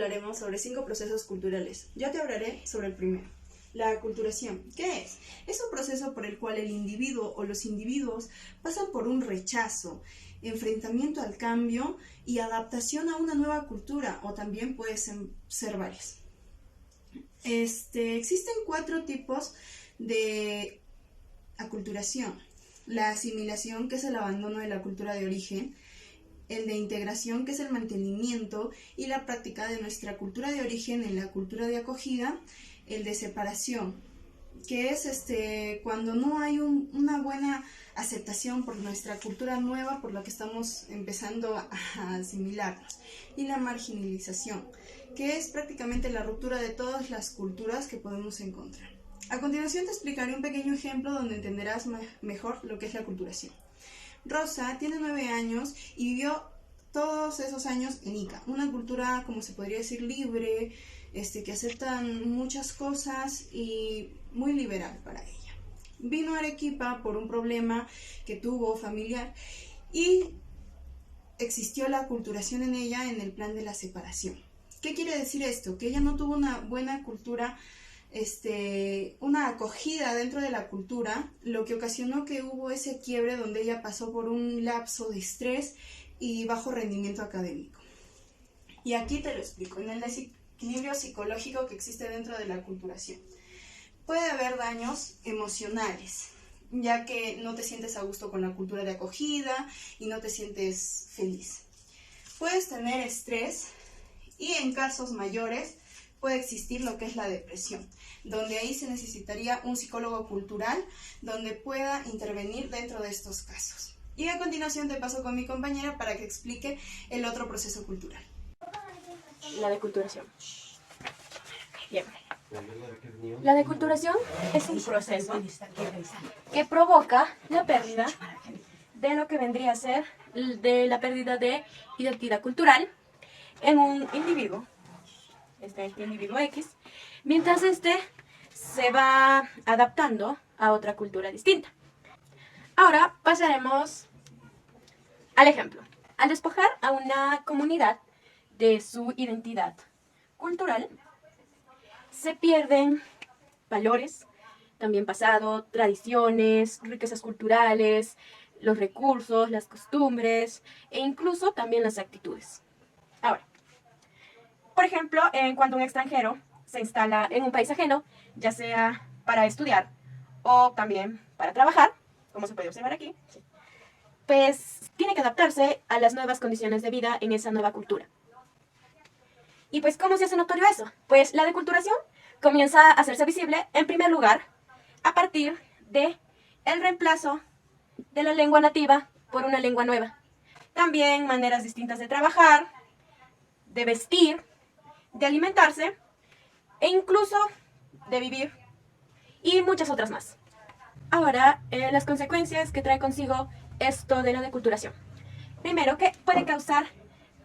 hablaremos sobre 5 procesos culturales. Yo te hablaré sobre el primero, la aculturación. ¿Qué es? Es un proceso por el cual el individuo o los individuos pasan por un rechazo, enfrentamiento al cambio y adaptación a una nueva cultura, o también puede ser varias. Existen 4 tipos de aculturación. La asimilación, que es el abandono de la cultura de origen; el de integración, que es el mantenimiento y la práctica de nuestra cultura de origen en la cultura de acogida; el de separación, que es cuando no hay una buena aceptación por nuestra cultura nueva por la que estamos empezando a asimilarnos; y la marginalización, que es prácticamente la ruptura de todas las culturas que podemos encontrar. A continuación te explicaré un pequeño ejemplo donde entenderás mejor lo que es la aculturación. Rosa tiene 9 años y vivió todos esos años en Ica, una cultura, como se podría decir, libre, que aceptan muchas cosas y muy liberal para ella. Vino a Arequipa por un problema que tuvo familiar y existió la aculturación en ella en el plan de la separación. ¿Qué quiere decir esto? Que ella no tuvo una buena cultura, una acogida dentro de la cultura, lo que ocasionó que hubo ese quiebre donde ella pasó por un lapso de estrés y bajo rendimiento académico. Y aquí te lo explico, en el desequilibrio psicológico que existe dentro de la aculturación. Puede haber daños emocionales, ya que no te sientes a gusto con la cultura de acogida y no te sientes feliz. Puedes tener estrés y en casos mayores puede existir lo que es la depresión, donde ahí se necesitaría un psicólogo cultural donde pueda intervenir dentro de estos casos. Y a continuación te paso con mi compañera para que explique el otro proceso cultural. La deculturación. Bien. La deculturación es un proceso que provoca la pérdida de lo que vendría a ser de la pérdida de identidad cultural en un individuo, este individuo X, mientras se va adaptando a otra cultura distinta. Ahora pasaremos al ejemplo. Al despojar a una comunidad de su identidad cultural, se pierden valores, también pasado, tradiciones, riquezas culturales, los recursos, las costumbres e incluso también las actitudes. Ahora, por ejemplo, cuando un extranjero se instala en un país ajeno, ya sea para estudiar o también para trabajar, como se puede observar aquí, pues tiene que adaptarse a las nuevas condiciones de vida en esa nueva cultura. ¿Y pues cómo se hace notorio eso? Pues la deculturación comienza a hacerse visible, en primer lugar, a partir de el reemplazo de la lengua nativa por una lengua nueva. También maneras distintas de trabajar, de vestir, de alimentarse e incluso de vivir y muchas otras más. Ahora, las consecuencias que trae consigo esto de la deculturación. Primero, que puede causar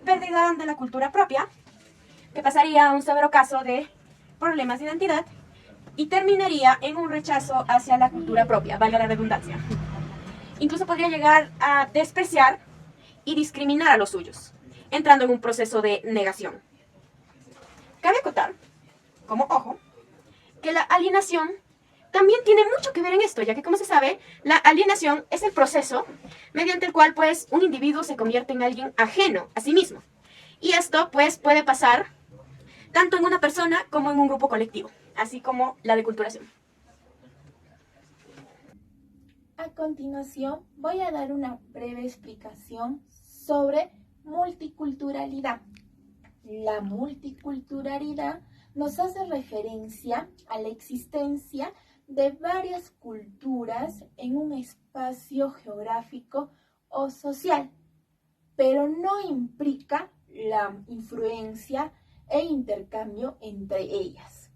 pérdida de la cultura propia, que pasaría a un severo caso de problemas de identidad y terminaría en un rechazo hacia la cultura propia, valga la redundancia. Incluso podría llegar a despreciar y discriminar a los suyos, entrando en un proceso de negación. Cabe acotar, como ojo, que la alienación también tiene mucho que ver en esto, ya que, como se sabe, la alienación es el proceso mediante el cual pues, un individuo se convierte en alguien ajeno a sí mismo. Y esto pues, puede pasar tanto en una persona como en un grupo colectivo, así como la deculturación. A continuación, voy a dar una breve explicación sobre multiculturalidad. La multiculturalidad nos hace referencia a la existencia de varias culturas en un espacio geográfico o social, pero no implica la influencia e intercambio entre ellas.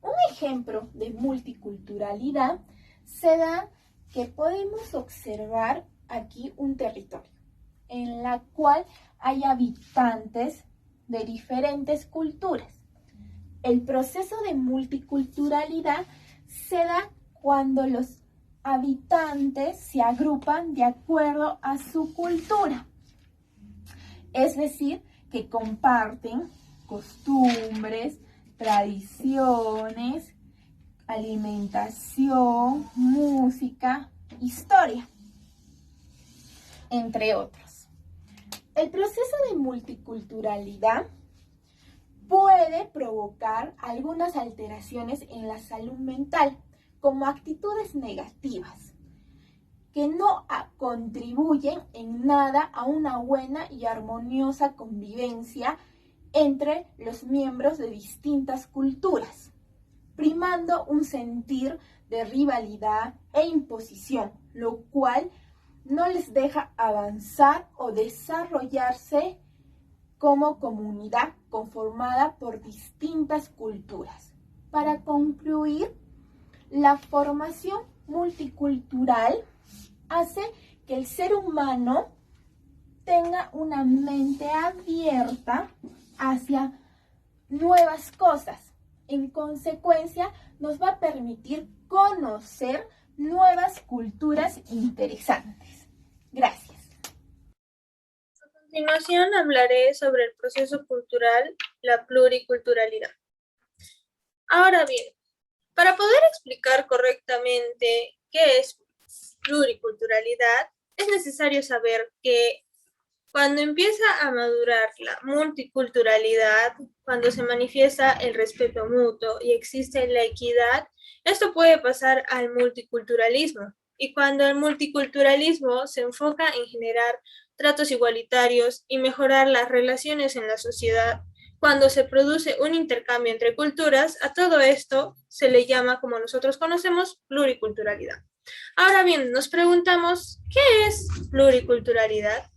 Un ejemplo de multiculturalidad se da que podemos observar aquí un territorio en la cual hay habitantes de diferentes culturas. El proceso de multiculturalidad se da cuando los habitantes se agrupan de acuerdo a su cultura. Es decir, que comparten costumbres, tradiciones, alimentación, música, historia, entre otros. El proceso de multiculturalidad puede provocar algunas alteraciones en la salud mental, como actitudes negativas, que no contribuyen en nada a una buena y armoniosa convivencia entre los miembros de distintas culturas, primando un sentir de rivalidad e imposición, lo cual no les deja avanzar o desarrollarse como comunidad conformada por distintas culturas. Para concluir, la formación multicultural hace que el ser humano tenga una mente abierta hacia nuevas cosas. En consecuencia, nos va a permitir conocer nuevas culturas interesantes. Gracias. A continuación hablaré sobre el proceso cultural, la pluriculturalidad. Ahora bien, para poder explicar correctamente qué es pluriculturalidad, es necesario saber que cuando empieza a madurar la multiculturalidad, cuando se manifiesta el respeto mutuo y existe la equidad, esto puede pasar al multiculturalismo. Y cuando el multiculturalismo se enfoca en generar tratos igualitarios y mejorar las relaciones en la sociedad, cuando se produce un intercambio entre culturas, a todo esto se le llama, como nosotros conocemos, pluriculturalidad. Ahora bien, nos preguntamos, ¿qué es pluriculturalidad?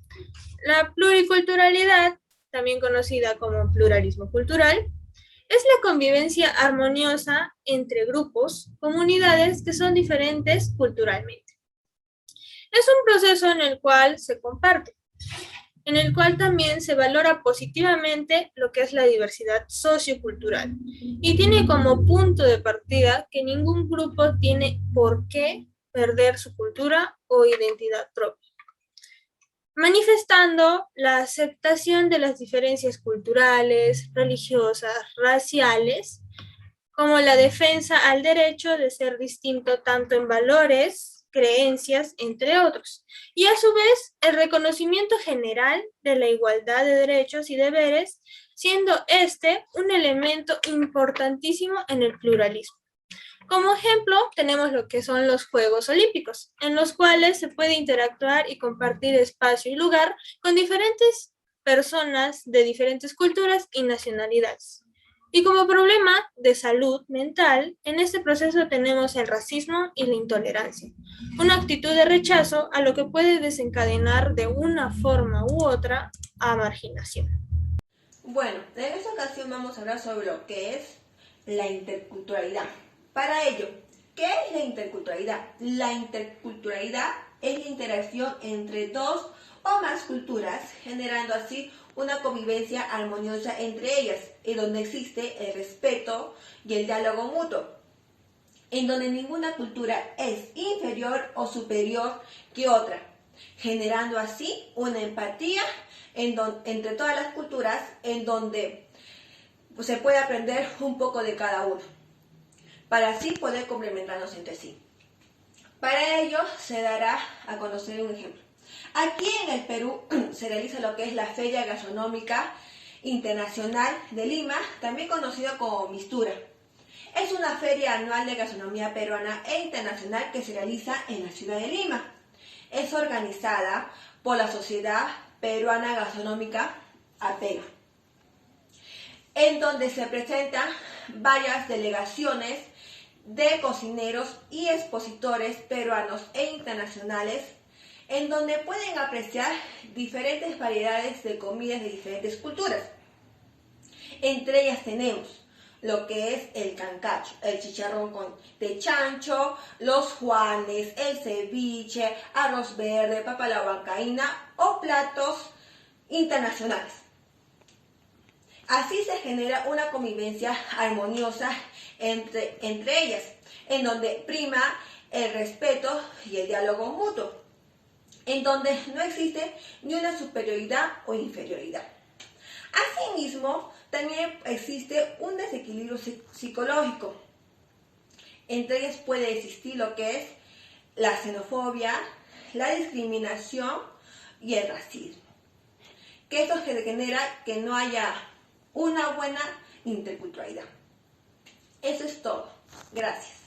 La pluriculturalidad, también conocida como pluralismo cultural, es la convivencia armoniosa entre grupos, comunidades que son diferentes culturalmente. Es un proceso en el cual se comparte, en el cual también se valora positivamente lo que es la diversidad sociocultural y tiene como punto de partida que ningún grupo tiene por qué perder su cultura o identidad propia, manifestando la aceptación de las diferencias culturales, religiosas, raciales, como la defensa al derecho de ser distinto tanto en valores, creencias, entre otros, y a su vez el reconocimiento general de la igualdad de derechos y deberes, siendo este un elemento importantísimo en el pluralismo. Como ejemplo, tenemos lo que son los Juegos Olímpicos, en los cuales se puede interactuar y compartir espacio y lugar con diferentes personas de diferentes culturas y nacionalidades. Y como problema de salud mental, en este proceso tenemos el racismo y la intolerancia, una actitud de rechazo a lo que puede desencadenar de una forma u otra a marginación. Bueno, en esta ocasión vamos a hablar sobre lo que es la interculturalidad. Para ello, ¿qué es la interculturalidad? La interculturalidad es la interacción entre dos o más culturas, generando así una convivencia armoniosa entre ellas, en donde existe el respeto y el diálogo mutuo, en donde ninguna cultura es inferior o superior que otra, generando así una empatía entre todas las culturas, en donde se puede aprender un poco de cada uno, para así poder complementarnos entre sí. Para ello se dará a conocer un ejemplo. Aquí en el Perú se realiza lo que es la Feria Gastronómica Internacional de Lima, también conocida como Mistura. Es una feria anual de gastronomía peruana e internacional que se realiza en la ciudad de Lima. Es organizada por la Sociedad Peruana Gastronómica, APEGA, en donde se presentan varias delegaciones de cocineros y expositores peruanos e internacionales, en donde pueden apreciar diferentes variedades de comidas de diferentes culturas. Entre ellas tenemos lo que es el cancacho, el chicharrón de chancho, los juanes, el ceviche, arroz verde, papa a la huancaína o platos internacionales. Así se genera una convivencia armoniosa entre ellas, en donde prima el respeto y el diálogo mutuo, en donde no existe ni una superioridad o inferioridad. Asimismo, también existe un desequilibrio psicológico. Entre ellas puede existir lo que es la xenofobia, la discriminación y el racismo. Que esto genera que no haya una buena interculturalidad. Eso es todo. Gracias.